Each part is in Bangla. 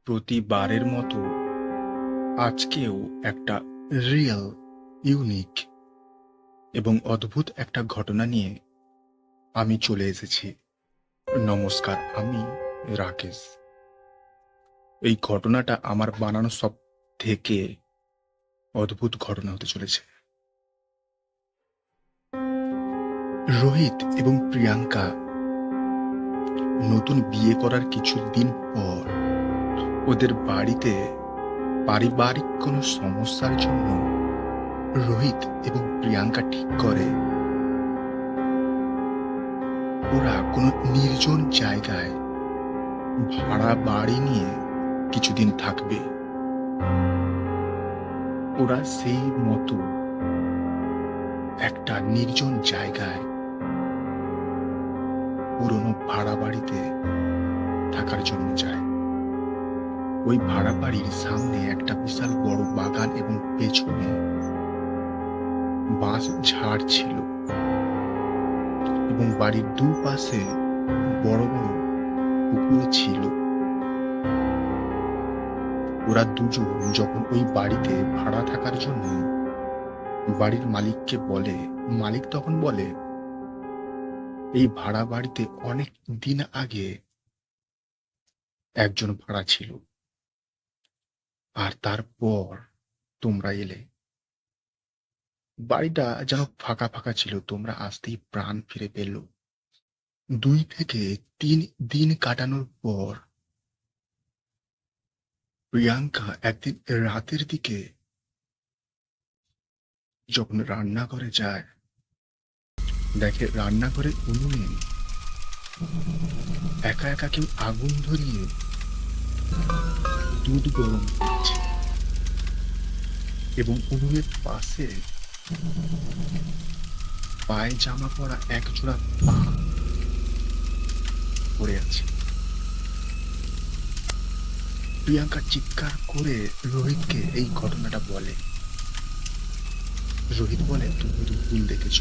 প্রতিবারের মতো আজকেও একটা রিয়েল, ইউনিক এবং অদ্ভুত একটা ঘটনা নিয়ে আমি চলে এসেছি। নমস্কার, আমি রাকেশ। এই ঘটনাটা আমার বানানো সব থেকে অদ্ভুত ঘটনা হতে চলেছে। রোহিত এবং প্রিয়াঙ্কা নতুন বিয়ে করার কিছুদিন পর ওদের বাড়িতে পারিবারিক কোনো সমস্যার জন্য রোহিত এবং প্রিয়াঙ্কা ঠিক করে ওরা কোনো নির্জন জায়গায় ভাড়া বাড়ি নিয়ে কিছুদিন থাকবে। ওরা সেই মতো একটা নির্জন জায়গায় পুরনো ভাড়া বাড়িতে থাকার জন্য যায়। ওই ভাড়া বাড়ির সামনে একটা বিশাল বড় বাগান এবং পেছনে বাঁশ ঝাড় ছিল এবং বাড়ির দুপাশে বড় বড় পুকুর ছিল। ওরা দুজন যখন ওই বাড়িতে ভাড়া থাকার জন্য বাড়ির মালিককে বলে, মালিক তখন বলে, এই ভাড়া বাড়িতে অনেক দিন আগে একজন ভাড়া ছিল, আর তারপর তোমরা এলে। বাড়িটা যেন ফাঁকা ফাঁকা ছিল, তোমরা আসতেই প্রাণ ফিরে পেল। 2 থেকে 3 দিন কাটানোর পর প্রিয়াঙ্কা একদিন রাতের দিকে যখন রান্নাঘরে যায়, দেখে রান্নাঘরে উনুনে একা একা কেউ আগুন ধরিয়ে দুধ গরম করছে এবং উনুনের পাশে পায়ে জামা পরা এক জোড়া পা পড়ে আছে। প্রিয়াঙ্কা চিৎকার করে রোহিতকে এই ঘটনাটা বলে। রোহিত বলে, তুমি তো ভুল দেখেছ।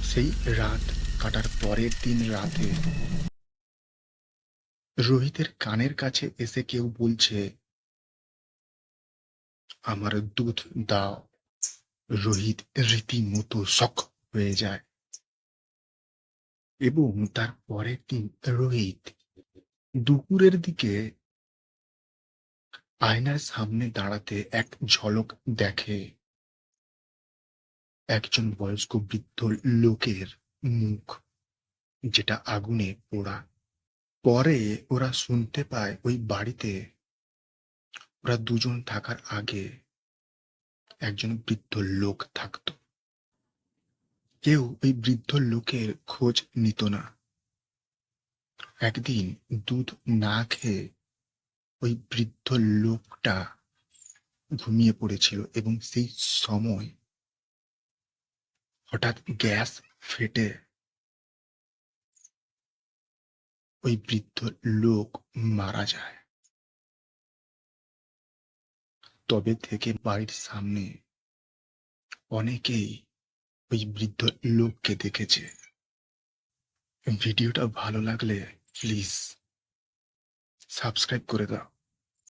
সেই রাত কাটার পরের দিন রাতে রোহিতের কানের কাছে এসে কেউ বলছে, আমার দুধ দাও। রোহিত রীতিমতো শক হয়ে যায় এবং তার পরের দিন রোহিত দুপুরের দিকে আয়নার সামনে দাঁড়াতে এক ঝলক দেখে একজন বয়স্ক বৃদ্ধ লোকের মুখ, যেটা আগুনে পোড়া। পরে ওরা শুনতে পায় ওই বাড়িতে ওরা দুজন থাকার আগে একজন বৃদ্ধ লোক থাকতো। কেউ ওই বৃদ্ধ লোকের খোঁজ নিত না। একদিন দুধ না খেয়ে ওই বৃদ্ধ লোকটা ঘুমিয়ে পড়েছিল এবং সেই সময় হঠাৎ গ্যাস ফেটে ওই বৃদ্ধ লোক মারা যায়। তবে থেকে বাড়ির সামনে অনেকেই ওই বৃদ্ধ লোককে দেখেছে। ভিডিওটা ভালো লাগলে প্লিজ সাবস্ক্রাইব করে দাও।